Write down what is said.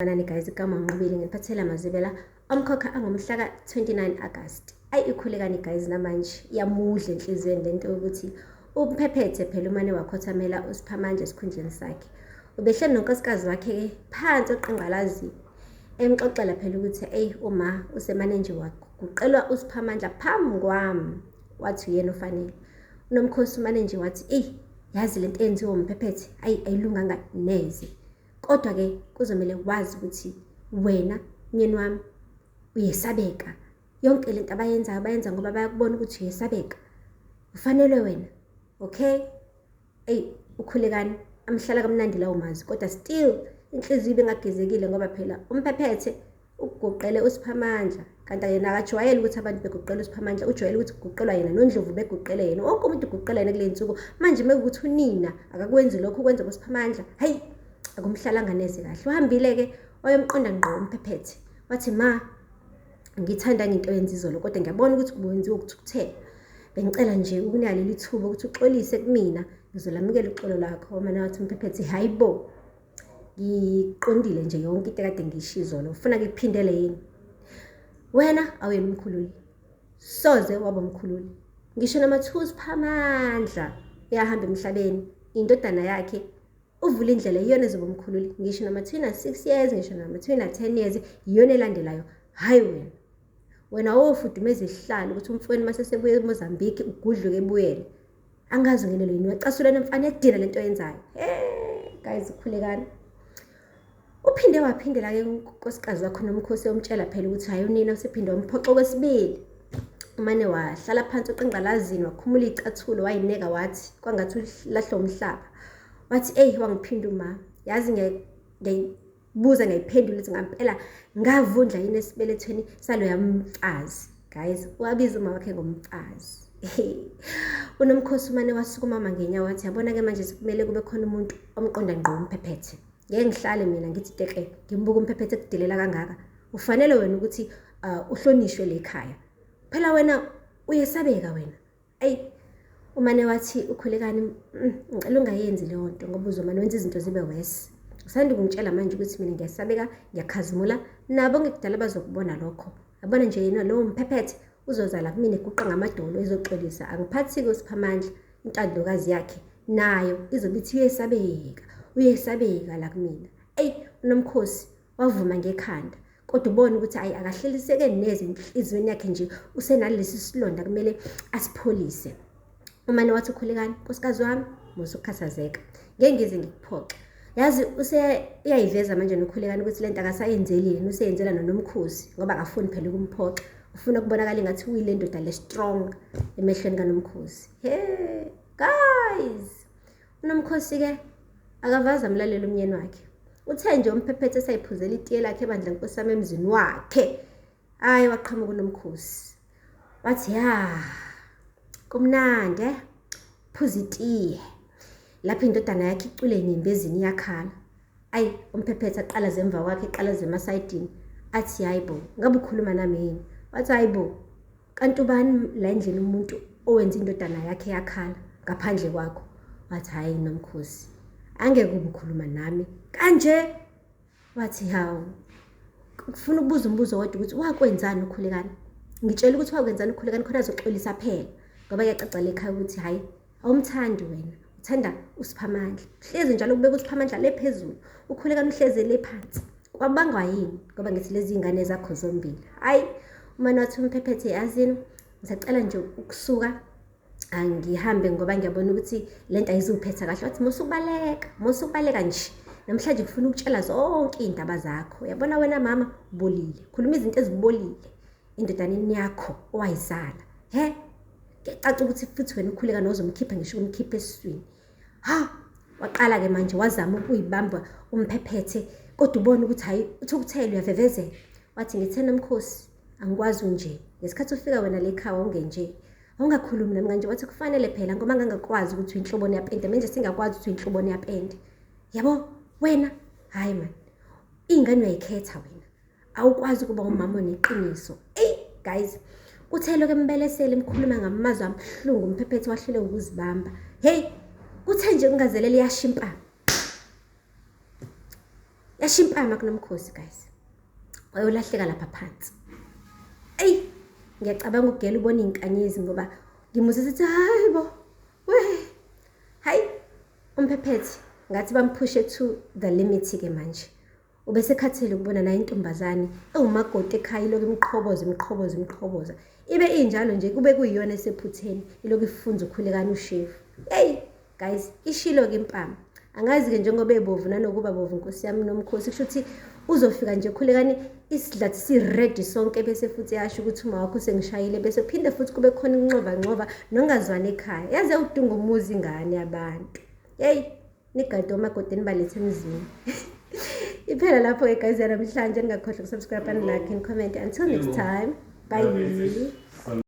Manani guys, igama Nqobile ngiphathela amazibela omkhokha angomhla ka-29 August. Ikhulekani guys namanje iyamudla enhlizweni lento yokuthi umphephethe phela umane wakhothamela uSiphamandla esikhundleni sakhe. Ubehleli nonkosikazi wakhe ke phansi oqingqalazi emxoxela phela ukuthi uma usemaneji wakho kuqelwa uSiphamandla phambi kwami wathi uyena ofanele. Unomkhosi umaneji wathi yazi lento enziwa umphephethe ayilunganga neze. Kodwa ke kuzomela wazi ukuthi wena myeni wami uyesabeka. Yonke lento abayenzayo bayenza ngoba bayakubona ukuthi uyesabeka. Ufanele wena. Okay? Ukhulekani amhlala kamnandi lawo mazi kodwa still inhliziyo ibengagezekile ngoba phela umphephethe ukugoqele uSiphamandla. Kanti yena akajwayele ukuthi abantu begoqele uSiphamandla, ujwayele ukuthi kugoqelwa yena noNdlovu begoqele yena. Wonke umuntu ugoqela yena kule nsuku. Manje mekuthi unina akakwenzi lokho ukwenza kuSiphamandla. Akumhlalanga neze kahle. Uhambile ke wayemqonda ngqo umphephethe. Wathi ma ngithanda into yenzizolo kodwa ngiyabona ukuthi kubenziwa ukuthukuthela. Bengicela nje ukunika leli thuba ukuthi uxolise kumina ngizolamukela uxolo lakho. Mana wathi umphephethe hayibo. Ngiqondile nje yonke into kade ngishizolo. Ufuna ngiphindele yini? Wena awuyena umkhululi. Soze waba umkhululi. Ngisho namathuba uSiphamandla uyahamba emhlabeni. Indodana yakhe uvula indlela iyona ezoba umkhululi. Ngisho nama-26 years, ngisho nama-10 years iyona elandelayo. Hayi wena wofudumeza isihlalo ukuthi umfweni mase sebuye eMozambique ugudluke ebuyele. Angazi ngenelo yini wacasula mfana edina lento yenzayo. Guys ukhulekani. Uphinde waphindela ke unkosikazi wakho nomkhosi omtshela phela ukuthi hayi unina usephinde wamphoxa kwesibili. Umane wahlala phansi oqingqalazini wakhumula icathulo wayineka wathi kwangathi ulahla umhlaba. Wathi wangiphinda uma yazi ngiyayibuza ngiyiphendula ukuthi ngampela ngavundla yini esibelethweni salo yamfazi. Guys wabiza uma wakhe ngomfazi. Unomkhosi umane wasukuma mangenyawo wathi yabona ke manje kumele kube khona umuntu omqonda ngqo umphephethe. Ngeke ngihlale mina ngithi teke ngimbuka umphephethe kudelela kangaka. Ufanele wena ukuthi uhlonishwe le ekhaya. Phela wena uyesabeka wena. Umane wathi ukhulekani ngicela ungayenzi leyo nto ngoba uzomane wenza izinto zibe worse. Usanda ukungitshela manje ukuthi mina ngiyasabeka ngiyakhazimula nabo ngekudala bazokubona lokho. Yabona nje yena lo umphephethe uzozala kumina eguqa ngamadolo ezoxolisa. Angiphathi ke uSiphamandla intandokazi yakhe nayo izobithi uyesabeka la kumina. Unomkhosi wavuma ngekhanda kodwa ubona ukuthi akahleliseke neze inhlizweni yakhe nje usenalesi silonda kumele asipholise. Umane wathi ukhulekani nkosikazi wami musukhathazeka. Ngeke ngize ngikuphoxe. Yazi uyayiveza manje nokhulekani ukuthi lento akasayenzeli yena useyenzela noNomkhosi ngoba akafuni phela ukumphoxa. Ufuna ukubonakala ngathi uyile ndoda le strong emehlweni kaNomkhosi. Guys. uNomkhosi ke akavaza umlalelo umnyeni wakhe. Uthe nje umphephethe esayiphuzela itiye lakhe ebandla nkosami emzini wakhe. Waqhamuka uNomkhosi. Wathi kumnandi phuza itiye. Lapho indodana yakhe icule inyembezini yakhala. Umphephethe aqala zemva kwakhe eqala zemasayidini. Athi hayibo ngabe ukhuluma nami yini? Wathi hayibo kanti ubani la endlini umuntu owenza indodana yakhe yakhala ngaphandle kwakho? Wathi hayi Nomkhosi angeke ube ukhuluma nami kanje. Wathi hawu ufuna ukubuza umbuzo kodwa ukuthi wakwenzani ukhulekani? Ngitshela ukuthi wakwenzani ukhulekani khona azoxolisa phela ngoba kuyacacala ekhaya ukuthi hayi awumthandi wena uthanda uSiphamandla. Hlezi njalo kubeka uSiphamandla le phezulu ukhulekani uhlezi le phansi. Kwabangwa yini ngoba ngithi lezi ingane zakho zombili. Umane wathi umphephethe yazini ngisacela nje ukusuka angihambe ngoba ngiyabona ukuthi lento ayizuphetha kahle. Wathi musukubaleka nje namhlanje ngifuna ukutshela zonke indaba zakho. Uyabona wena mama ubolile. Khuluma izinto ezibolile indodaneni yakho owayizala. Kuyacaca ukuthi futhi wena ukhulekani ozomkhipha ngisho umkhipha esiswini. Waqala ke manje wazama ukuyibamba umphephethe kodwa ubona ukuthi hayi uthukuthele uyavevezela. Wathi ngithena Nomkhosi angikwazi nje ngesikhathi ufika wena le ekhaya ungenje awungakhulumi nami kanje. Wathi kufanele phela ngoba ngangakwazi ukuthi inhloboni yapende manje singakwazi ukuthi inhloboni yapende. Yabo wena hayi man ingane uyayikhetha wena awukwazi kuba umama oneqiniso. Guys uthelo ke mbelesele emkhuluma ngamazwi amhlungu umphephethe wahlule ukuzibamba. Kuthe nje kungazelele yashimpa yasha impama kunomkhosi guys. Wayolahleka lapha phansi. Ey, ngiyacabanga ukugela ubona inkanyezi ngoba ngimuzwe sithi hayibo. Hayi, umphephethe ngathi bamphushe to the limit ke manje. Ubese khathele ukubona nayo intombazane ewumakoti ekhaya iloku imqhoboza. Ibe injalo nje kube kuyiyona esephutheni iloku ifunza ukhulekana ushevu. Hey guys, ishilo ke impama. Angazi ke njengoba ebovu nanokuba bovu Nkosi yami nomkhosi kusho ukuthi uzofika nje khulekani isidlathi si-ready sonke bese futhi yasho ukuthi uma wakho sengishayile bese kuphinde futhi kube khona inxova nongazwana ekhaya. Yaze udunga umuzi ingane yabantu. Hey, nigade omagodeni balethe emzini. Iphela lapho ke guys yanamhlanje, ningakhohlwa ukusubscribe and like and comment. Until next time, bye.